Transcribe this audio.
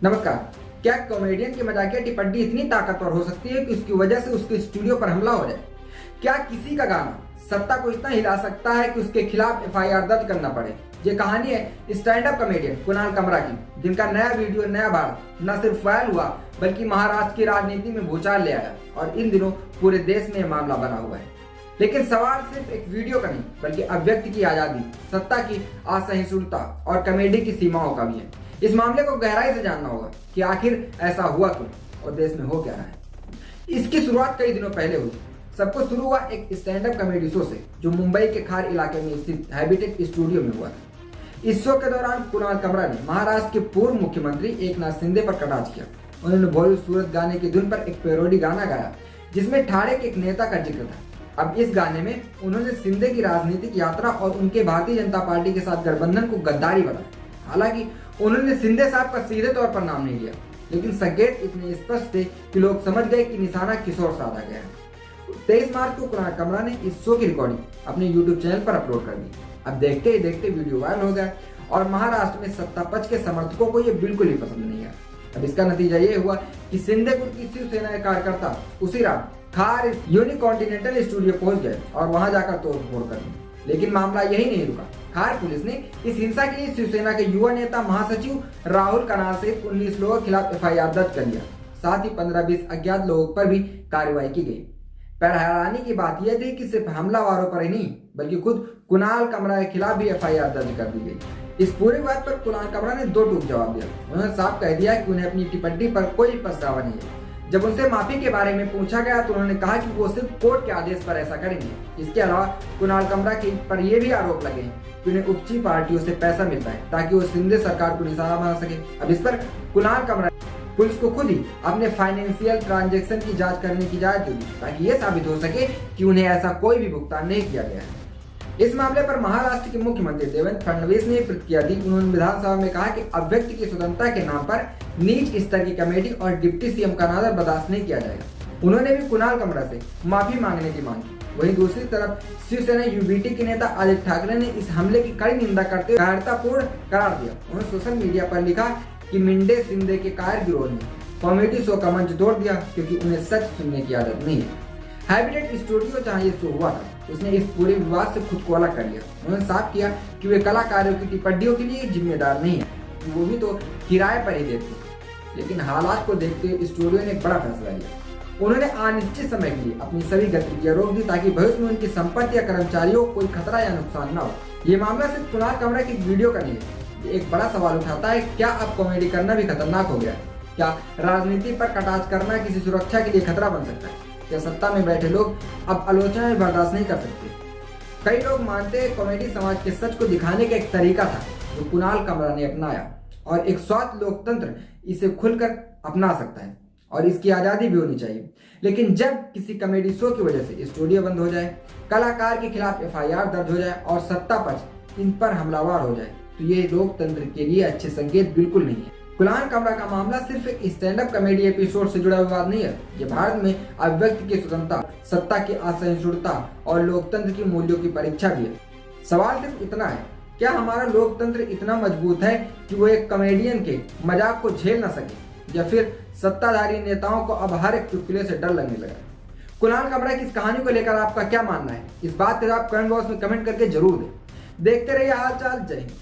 नमस्कार। क्या कॉमेडियन की मजाकिया टिप्पणी इतनी ताकतवर हो सकती है कि उसकी वजह से उसके स्टूडियो पर हमला हो जाए? क्या किसी का गाना सत्ता को इतना हिला सकता है कि उसके खिलाफ एफआईआर दर्ज करना पड़े? ये कहानी है स्टैंड अप कॉमेडियन कुणाल कमरा की, जिनका नया वीडियो नया भारत न सिर्फ वायरल हुआ बल्कि महाराष्ट्र की राजनीति में भूचाल ले आया और इन दिनों पूरे देश में मामला बना हुआ है। लेकिन सवाल सिर्फ एक वीडियो का नहीं बल्कि अभिव्यक्ति की आजादी, सत्ता की असहिष्णुता और कॉमेडी की सीमाओं का भी है। इस मामले को गहराई से जानना होगा कि आखिर ऐसा हुआ क्यों और देश में हो क्या रहा है। इसकी शुरुआत कई दिनों पहले हुई। सब कुछ शुरू हुआ एक स्टैंड अप कॉमेडी शो से, जो मुंबई के खार इलाके में स्थित हैबिटेट स्टूडियो में हुआ था। इस शो के दौरान कुणाल कमरा ने महाराष्ट्र के पूर्व मुख्यमंत्री एकनाथ शिंदे पर कटाक्ष किया। उन्होंने बॉलीवुड सूरत गाने की धुन पर एक पैरोडी गाना गाया जिसमें ठाणे के एक नेता का जिक्र था। अब इस गाने में उन्होंने शिंदे की राजनीतिक यात्रा और उनके भारतीय जनता पार्टी के साथ गठबंधन को गद्दारी बताया। हालांकि उन्होंने शिंदे साहब का सीधे तौर पर नाम नहीं लिया, लेकिन संकेत इतने स्पष्ट थे कि लोग समझ गए कि निशाना किशोर साधा गया है। 23 मार्च को कुणाल कमरा ने इस शो की रिकॉर्डिंग अपने यूट्यूब चैनल पर अपलोड कर दी। अब देखते ही देखते वीडियो वायरल हो गया और महाराष्ट्र में सत्ता पक्ष के समर्थकों को ये बिल्कुल ही पसंद नहीं आया। अब इसका नतीजा ये हुआ कि शिंदे गुट की शिवसेना के कार्यकर्ता उसी रात खार यूनिकॉन्टिनेंटल स्टूडियो पहुंच गए और वहां जाकर तोड़फोड़ कर दी। लेकिन मामला यही नहीं रुका। खार पुलिस ने इस हिंसा के लिए शिवसेना के युवा नेता महासचिव राहुल कनाल सहित 19 लोगों के खिलाफ एफआईआर दर्ज कर लिया। साथ ही 15-20 अज्ञात लोगों पर भी कार्रवाई की गई। पर हैरानी की बात यह थी कि सिर्फ हमलावरों पर ही नहीं बल्कि खुद कुणाल कमरा के खिलाफ भी एफआईआर दर्ज कर दी गई। इस पूरी बात पर कुणाल कमरा ने दो टूक जवाब दिया। उन्होंने साफ कह दिया कि उन्हें अपनी टिप्पणी पर कोई पछतावा नहीं है। जब उनसे माफी के बारे में पूछा गया तो उन्होंने कहा कि वो सिर्फ कोर्ट के आदेश पर ऐसा करेंगे। इसके अलावा कुणाल कमरा के पर यह भी आरोप लगे कि उन्हें उपची पार्टियों से पैसा मिलता है ताकि वो शिंदे सरकार को निशाना बना सके। अब इस पर कुणाल कमरा पुलिस को खुद ही अपने फाइनेंशियल ट्रांजैक्शन की जांच करने की इजाजत दी ताकि ये साबित हो सके कि उन्हें ऐसा कोई भी भुगतान नहीं किया गया है। इस मामले पर महाराष्ट्र के मुख्यमंत्री देवेंद्र फडणवीस ने प्रतिक्रिया दी। उन्होंने विधानसभा में कहा कि अभिव्यक्ति की स्वतंत्रता के नाम पर नीच स्तर की कमेटी और डिप्टी सीएम का अनादर बर्दाश्त नहीं किया जाएगा। उन्होंने भी कुणाल कमरा से माफी मांगने की मांग की। वहीं दूसरी तरफ शिवसेना यूबीटी के नेता आदित्य ठाकरे ने इस हमले की कड़ी निंदा करते हुए कायरतापूर्ण करार दिया। उन्होंने सोशल मीडिया पर लिखा कि मिंडे शिंदे के कायर गिरोह ने कॉमेडी शो का मंच तोड़ दिया क्योंकि उन्हें सच सुनने की आदत नहीं है। हैबिटेट स्टूडियो जहां ये शो हुआ था उसने इस पूरे विवाद से खुद को अलग कर लिया। उन्होंने साफ किया कि वे कलाकारों की टिप्पणियों के लिए जिम्मेदार नहीं है, वो भी तो किराए पर ही देते। लेकिन हालात को देखते हुए स्टूडियो ने एक बड़ा फैसला लिया। उन्होंने अनिश्चित समय के लिए अपनी सभी गतिविधियां रोक दी ताकि भविष्य में उनकी संपत्ति या कर्मचारियों को कोई खतरा या नुकसान न हो। ये मामला सिर्फ कुणाल कमरा की वीडियो का नहीं है। ये एक बड़ा सवाल उठाता है, क्या अब कॉमेडी करना भी खतरनाक हो गया है? क्या राजनीति पर कटाक्ष करना किसी सुरक्षा के लिए खतरा बन सकता है? क्या सत्ता में बैठे लोग अब आलोचना में बर्दाश्त नहीं कर सकते? कई लोग मानते हैं कॉमेडी समाज के सच को दिखाने का एक तरीका था जो कुणाल कमरा ने अपनाया और एक स्वायत्त लोकतंत्र इसे खुलकर अपना सकता है और इसकी आजादी भी होनी चाहिए। लेकिन जब किसी कॉमेडी शो की वजह से स्टूडियो बंद हो जाए, कलाकार के खिलाफ एफआईआर दर्ज हो जाए और सत्ता पक्ष इन पर हमलावर हो जाए तो ये लोकतंत्र के लिए अच्छे संकेत बिल्कुल नहीं है। कुणाल कमरा का मामला सिर्फ एक स्टैंड अप कॉमेडी एपिसोड से जुड़ा विवाद नहीं है। ये भारत में अभिव्यक्ति की स्वतंत्रता, सत्ता की असहिष्णुता और लोकतंत्र की मूल्यों की परीक्षा भी है। सवाल सिर्फ इतना है, क्या हमारा लोकतंत्र इतना मजबूत है कि वो एक कॉमेडियन के मजाक को झेल न सके, या फिर सत्ताधारी नेताओं को अब हर एक चुटकुले से डर लगने लगा? कुणाल कमरा की इस कहानी को लेकर आपका क्या मानना है? इस बात पर आप कमेंट बॉक्स में कमेंट करके जरूर दें। देखते रहिए हाल चाल। जय हिंद।